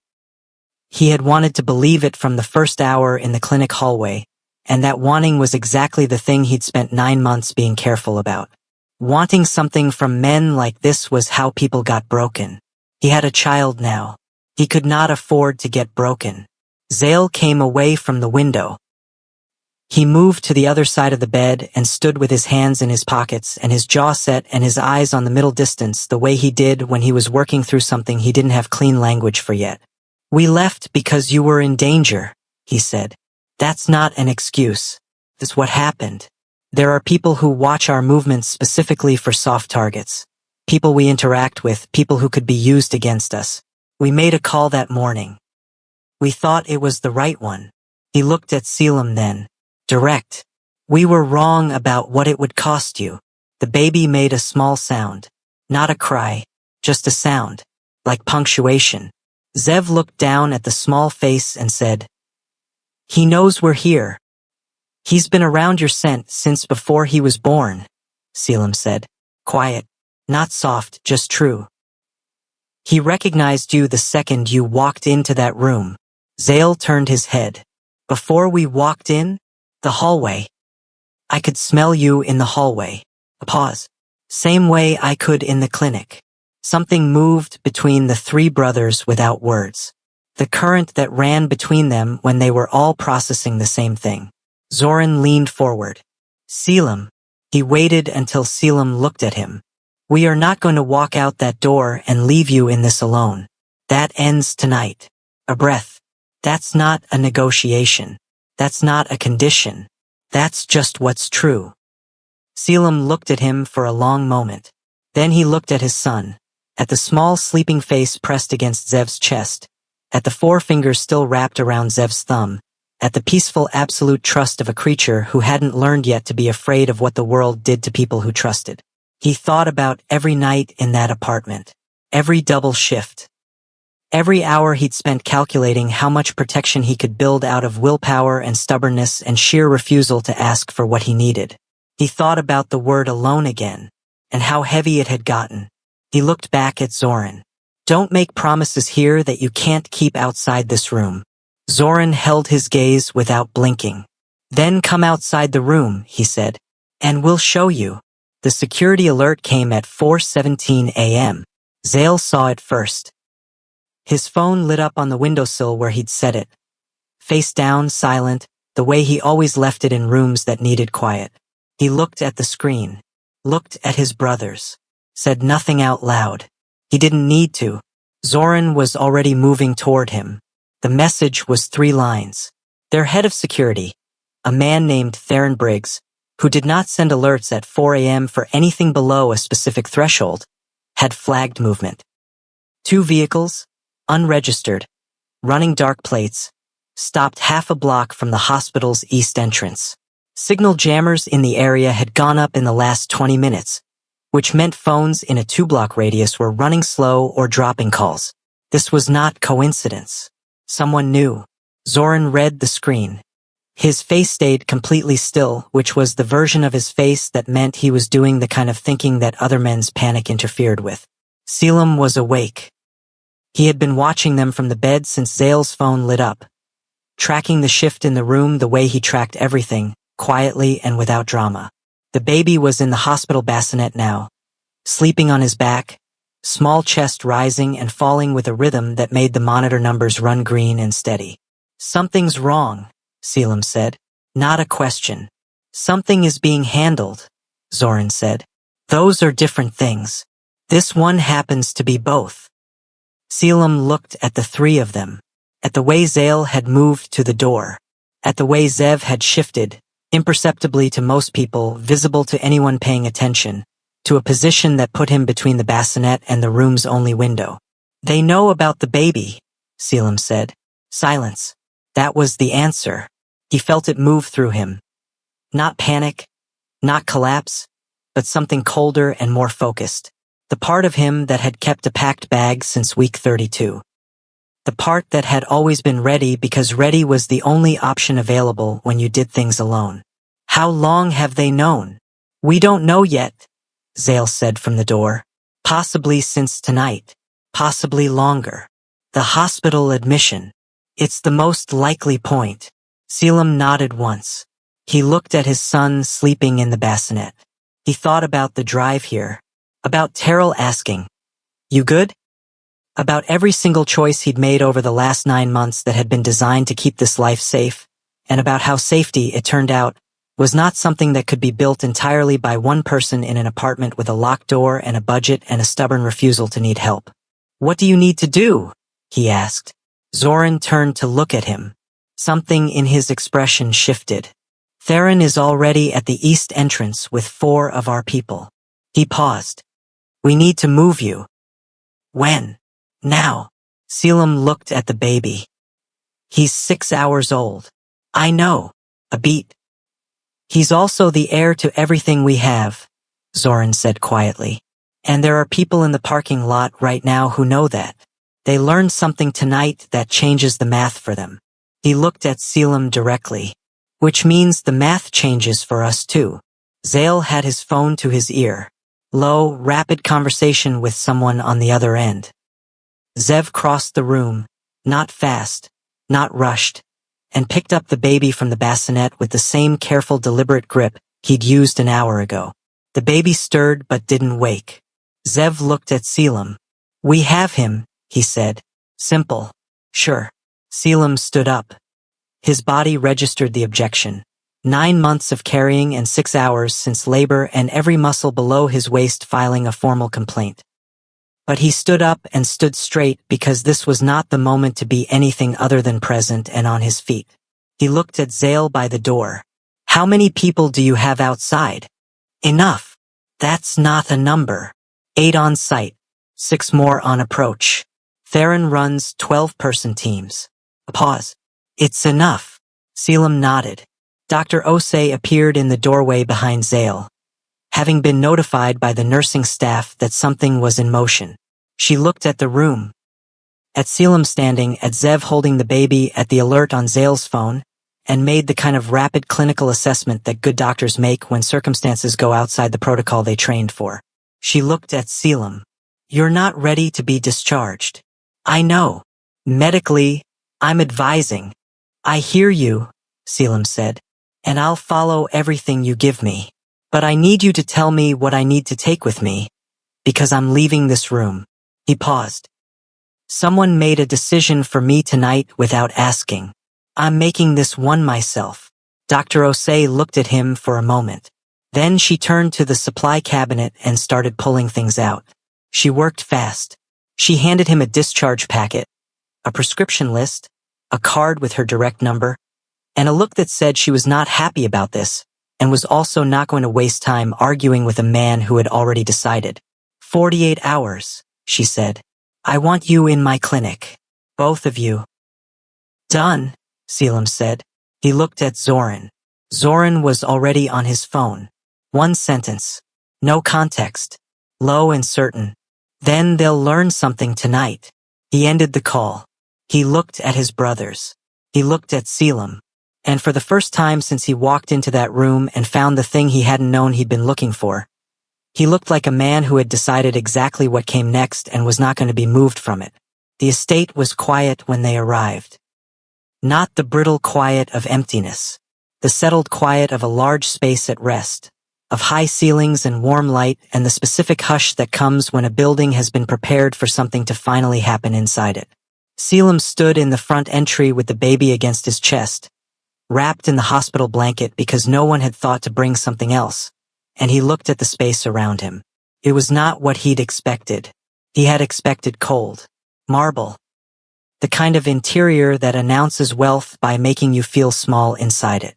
He had wanted to believe it from the first hour in the clinic hallway. And that wanting was exactly the thing he'd spent 9 months being careful about. Wanting something from men like this was how people got broken. He had a child now. He could not afford to get broken. Zale came away from the window. He moved to the other side of the bed and stood with his hands in his pockets and his jaw set and his eyes on the middle distance the way he did when he was working through something he didn't have clean language for yet. We left because you were in danger, he said. That's not an excuse. That's what happened. There are people who watch our movements specifically for soft targets. People we interact with, people who could be used against us. We made a call that morning. We thought it was the right one. He looked at Selim then. Direct. We were wrong about what it would cost you. The baby made a small sound. Not a cry. Just a sound. Like punctuation. Zev looked down at the small face and said, He knows we're here. He's been around your scent since before he was born, Selim said. Quiet. Not soft, just true. He recognized you the second you walked into that room. Zale turned his head. Before we walked in? The hallway. I could smell you in the hallway. A pause. Same way I could in the clinic. Something moved between the 3 brothers without words. The current that ran between them when they were all processing the same thing. Zoran leaned forward. Selim. He waited until Selim looked at him. We are not going to walk out that door and leave you in this alone. That ends tonight. A breath. That's not a negotiation. That's not a condition. That's just what's true. Selim looked at him for a long moment. Then he looked at his son. At the small sleeping face pressed against Zev's chest. At the 4 fingers still wrapped around Zev's thumb. At the peaceful absolute trust of a creature who hadn't learned yet to be afraid of what the world did to people who trusted. He thought about every night in that apartment. Every double shift. Every hour he'd spent calculating how much protection he could build out of willpower and stubbornness and sheer refusal to ask for what he needed. He thought about the word alone again, and how heavy it had gotten. He looked back at Zoran. Don't make promises here that you can't keep outside this room. Zoran held his gaze without blinking. Then come outside the room, he said, and we'll show you. The security alert came at 4:17 a.m. Zale saw it first. His phone lit up on the windowsill where he'd set it. face down, silent, the way he always left it in rooms that needed quiet. He looked at the screen, looked at his brothers, said nothing out loud. He didn't need to. Zoran was already moving toward him. The message was 3 lines. Their head of security, a man named Theron Briggs, who did not send alerts at 4 a.m. for anything below a specific threshold, had flagged movement. 2 vehicles, unregistered, running dark plates, stopped half a block from the hospital's east entrance. Signal jammers in the area had gone up in the last 20 minutes, which meant phones in a 2-block radius were running slow or dropping calls. This was not coincidence. Someone knew. Zoran read the screen. His face stayed completely still, which was the version of his face that meant he was doing the kind of thinking that other men's panic interfered with. Selim was awake. He had been watching them from the bed since Zale's phone lit up, tracking the shift in the room the way he tracked everything, quietly and without drama. The baby was in the hospital bassinet now, sleeping on his back, small chest rising and falling with a rhythm that made the monitor numbers run green and steady. "Something's wrong," Selim said. "Not a question." "Something is being handled," Zoran said. "Those are different things. This one happens to be both." Selim looked at the 3 of them, at the way Zale had moved to the door, at the way Zev had shifted, imperceptibly to most people, visible to anyone paying attention, to a position that put him between the bassinet and the room's only window. "They know about the baby," Selim said. Silence. That was the answer. He felt it move through him. Not panic, not collapse, but something colder and more focused. The part of him that had kept a packed bag since week 32. The part that had always been ready because ready was the only option available when you did things alone. "How long have they known?" "We don't know yet," Zale said from the door. "Possibly since tonight. Possibly longer. The hospital admission. It's the most likely point." Selim nodded once. He looked at his son sleeping in the bassinet. He thought about the drive here. About Terrell asking, "You good?" About every single choice he'd made over the last 9 months that had been designed to keep this life safe, and about how safety, it turned out, was not something that could be built entirely by one person in an apartment with a locked door and a budget and a stubborn refusal to need help. "What do you need to do?" he asked. Zoran turned to look at him. Something in his expression shifted. "Theron is already at the east entrance with 4 of our people." He paused. "We need to move you." "When?" "Now." Selim looked at the baby. "He's 6 hours old." "I know. A beat." "He's also the heir to everything we have," Zoran said quietly. "And there are people in the parking lot right now who know that. They learned something tonight that changes the math for them." He looked at Selim directly. "Which means the math changes for us too." Zale had his phone to his ear. Low, rapid conversation with someone on the other end. Zev crossed the room, not fast, not rushed, and picked up the baby from the bassinet with the same careful, deliberate grip he'd used an hour ago. The baby stirred but didn't wake. Zev looked at Selim. "We have him," he said. "Simple." "Sure." Selim stood up. His body registered the objection. 9 months of carrying and 6 hours since labor and every muscle below his waist filing a formal complaint. But he stood up and stood straight because this was not the moment to be anything other than present and on his feet. He looked at Zale by the door. "How many people do you have outside?" "Enough." "That's not a number." 8 on site, 6 more on approach. Theron runs 12-person teams. A pause. "It's enough." Selim nodded. Dr. Osei appeared in the doorway behind Zale, having been notified by the nursing staff that something was in motion. She looked at the room. At Selim standing, at Zev holding the baby, at the alert on Zale's phone, and made the kind of rapid clinical assessment that good doctors make when circumstances go outside the protocol they trained for. She looked at Selim. "You're not ready to be discharged." "I know. Medically, I'm advising." "I hear you," Selim said, "and I'll follow everything you give me. But I need you to tell me what I need to take with me, because I'm leaving this room." He paused. "Someone made a decision for me tonight without asking." I'm making this one myself. Dr. Osei looked at him for a moment. Then she turned to the supply cabinet and started pulling things out. She worked fast. She handed him a discharge packet, a prescription list, a card with her direct number, and a look that said she was not happy about this, and was also not going to waste time arguing with a man who had already decided. 48 hours, she said. I want you in my clinic. Both of you. Done, Selim said. He looked at Zoran. Zoran was already on his phone. One sentence. No context. Low and certain. Then they'll learn something tonight. He ended the call. He looked at his brothers. He looked at Selim. And for the first time since he walked into that room and found the thing he hadn't known he'd been looking for, he looked like a man who had decided exactly what came next and was not going to be moved from it. The estate was quiet when they arrived. Not the brittle quiet of emptiness. The settled quiet of a large space at rest, of high ceilings and warm light and the specific hush that comes when a building has been prepared for something to finally happen inside it. Selim stood in the front entry with the baby against his chest, wrapped in the hospital blanket because no one had thought to bring something else, and he looked at the space around him. It was not what he'd expected. He had expected cold. Marble. The kind of interior that announces wealth by making you feel small inside it.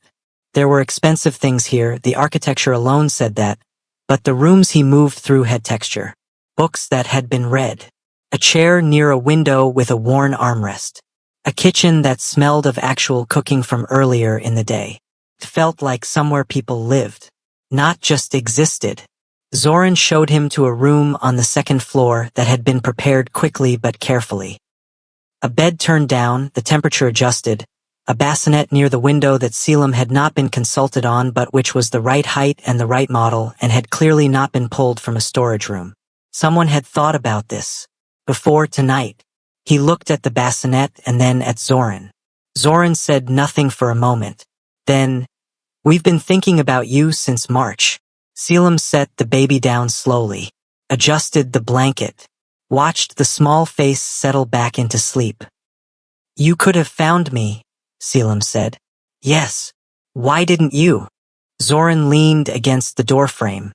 There were expensive things here, the architecture alone said that, but the rooms he moved through had texture. Books that had been read. A chair near a window with a worn armrest. A kitchen that smelled of actual cooking from earlier in the day. It felt like somewhere people lived, not just existed. Zoran showed him to a room on the second floor that had been prepared quickly but carefully. A bed turned down, the temperature adjusted, a bassinet near the window that Selim had not been consulted on but which was the right height and the right model and had clearly not been pulled from a storage room. Someone had thought about this. Before tonight. He looked at the bassinet and then at Zoran. Zoran said nothing for a moment. Then, we've been thinking about you since March. Selim set the baby down slowly, adjusted the blanket, watched the small face settle back into sleep. You could have found me, Selim said. Yes. Why didn't you? Zoran leaned against the doorframe.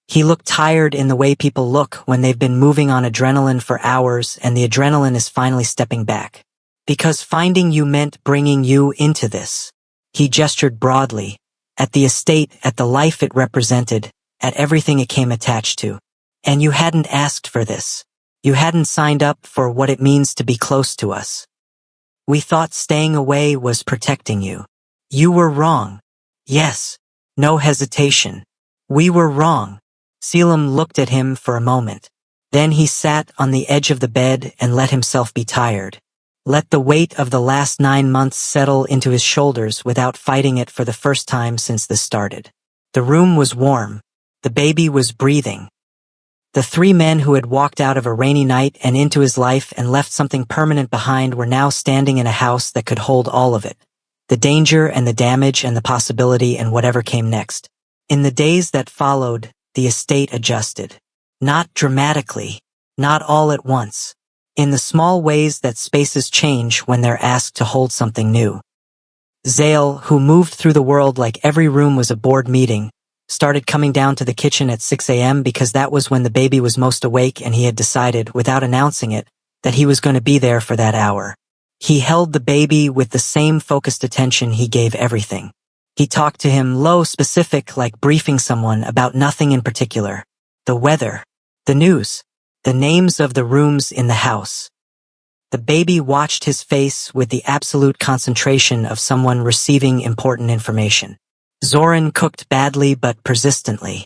He looked tired in the way people look when they've been moving on adrenaline for hours and the adrenaline is finally stepping back. Because finding you meant bringing you into this. He gestured broadly, at the estate, at the life it represented, at everything it came attached to. And you hadn't asked for this. You hadn't signed up for what it means to be close to us. We thought staying away was protecting you. You were wrong. Yes. No hesitation. We were wrong. Selim looked at him for a moment. Then he sat on the edge of the bed and let himself be tired. Let the weight of the last 9 months settle into his shoulders without fighting it for the first time since this started. The room was warm. The baby was breathing. The 3 men who had walked out of a rainy night and into his life and left something permanent behind were now standing in a house that could hold all of it. The danger and the damage and the possibility and whatever came next. In the days that followed, the estate adjusted. Not dramatically. Not all at once. In the small ways that spaces change when they're asked to hold something new. Zale, who moved through the world like every room was a board meeting, started coming down to the kitchen at 6 a.m. because that was when the baby was most awake and he had decided, without announcing it, that he was going to be there for that hour. He held the baby with the same focused attention he gave everything. He talked to him low, specific, like briefing someone about nothing in particular. The weather, the news, the names of the rooms in the house. The baby watched his face with the absolute concentration of someone receiving important information. Zoran cooked badly but persistently.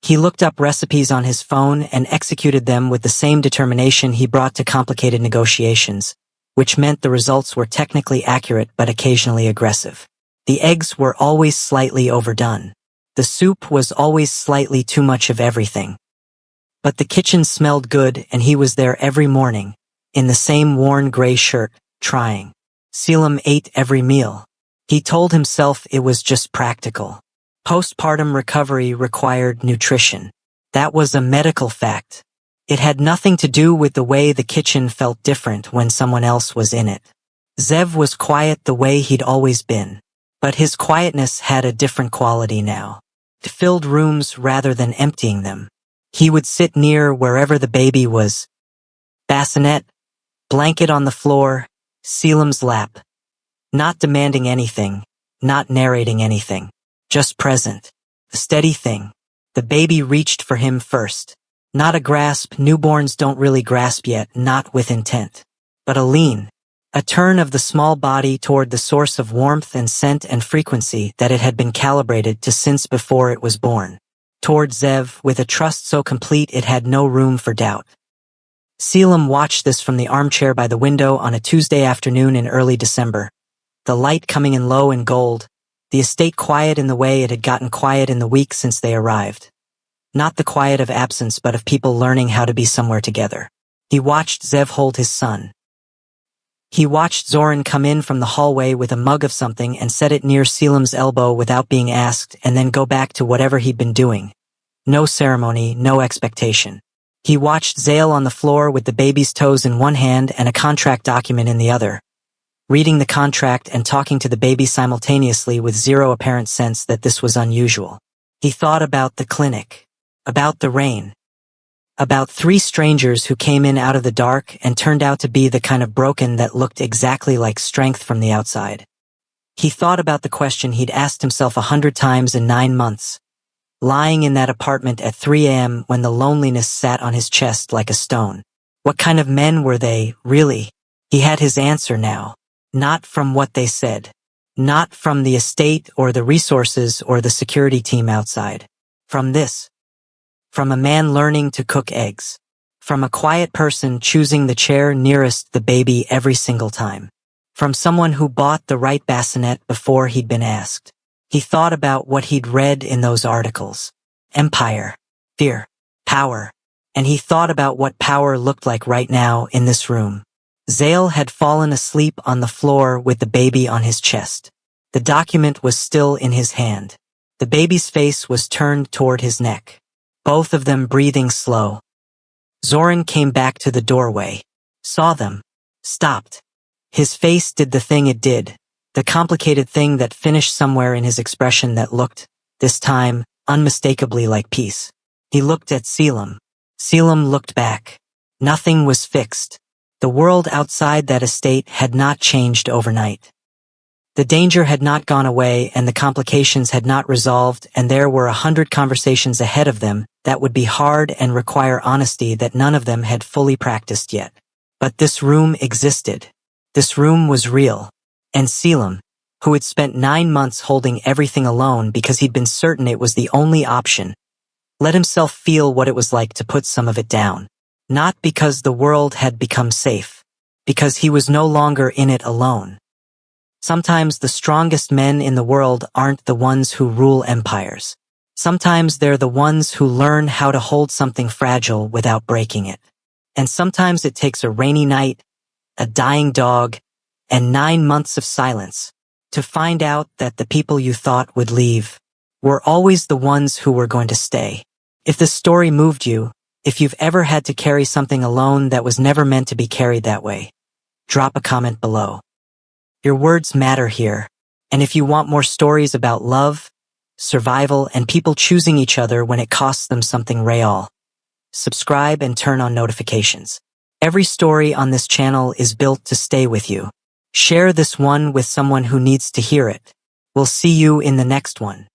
He looked up recipes on his phone and executed them with the same determination he brought to complicated negotiations, which meant the results were technically accurate but occasionally aggressive. The eggs were always slightly overdone. The soup was always slightly too much of everything. But the kitchen smelled good and he was there every morning, in the same worn gray shirt, trying. Selim ate every meal. He told himself it was just practical. Postpartum recovery required nutrition. That was a medical fact. It had nothing to do with the way the kitchen felt different when someone else was in it. Zev was quiet the way he'd always been, but his quietness had a different quality now. It filled rooms rather than emptying them. He would sit near wherever the baby was. Bassinet, blanket on the floor, Selim's lap. Not demanding anything, not narrating anything, just present. A steady thing. The baby reached for him first. Not a grasp, newborns don't really grasp yet, not with intent. But a lean. A turn of the small body toward the source of warmth and scent and frequency that it had been calibrated to since before it was born. Toward Zev, with a trust so complete it had no room for doubt. Selim watched this from the armchair by the window on a Tuesday afternoon in early December. The light coming in low and gold, the estate quiet in the way it had gotten quiet in the week since they arrived. Not the quiet of absence but of people learning how to be somewhere together. He watched Zev hold his son. He watched Zoran come in from the hallway with a mug of something and set it near Selim's elbow without being asked and then go back to whatever he'd been doing. No ceremony, no expectation. He watched Zale on the floor with the baby's toes in one hand and a contract document in the other, reading the contract and talking to the baby simultaneously with zero apparent sense that this was unusual. He thought about the clinic, about the rain, about 3 strangers who came in out of the dark and turned out to be the kind of broken that looked exactly like strength from the outside. He thought about the question he'd asked himself 100 times in 9 months, lying in that apartment at 3 a.m. when the loneliness sat on his chest like a stone. What kind of men were they, really? He had his answer now. Not from what they said. Not from the estate or the resources or the security team outside. From this. From a man learning to cook eggs. From a quiet person choosing the chair nearest the baby every single time. From someone who bought the right bassinet before he'd been asked. He thought about what he'd read in those articles. Empire. Fear. Power. And he thought about what power looked like right now in this room. Zale had fallen asleep on the floor with the baby on his chest. The document was still in his hand. The baby's face was turned toward his neck. Both of them breathing slow. Zoran came back to the doorway. Saw them. Stopped. His face did the thing it did. The complicated thing that finished somewhere in his expression that looked, this time, unmistakably like peace. He looked at Selim. Selim looked back. Nothing was fixed. The world outside that estate had not changed overnight. The danger had not gone away and the complications had not resolved, and there were 100 conversations ahead of them that would be hard and require honesty that none of them had fully practiced yet. But this room existed. This room was real. And Selim, who had spent 9 months holding everything alone because he'd been certain it was the only option, let himself feel what it was like to put some of it down. Not because the world had become safe, because he was no longer in it alone. Sometimes the strongest men in the world aren't the ones who rule empires. Sometimes they're the ones who learn how to hold something fragile without breaking it. And sometimes it takes a rainy night, a dying dog, and 9 months of silence to find out that the people you thought would leave were always the ones who were going to stay. If this story moved you, if you've ever had to carry something alone that was never meant to be carried that way, drop a comment below. Your words matter here, and if you want more stories about love, survival, and people choosing each other when it costs them something real, subscribe and turn on notifications. Every story on this channel is built to stay with you. Share this one with someone who needs to hear it. We'll see you in the next one.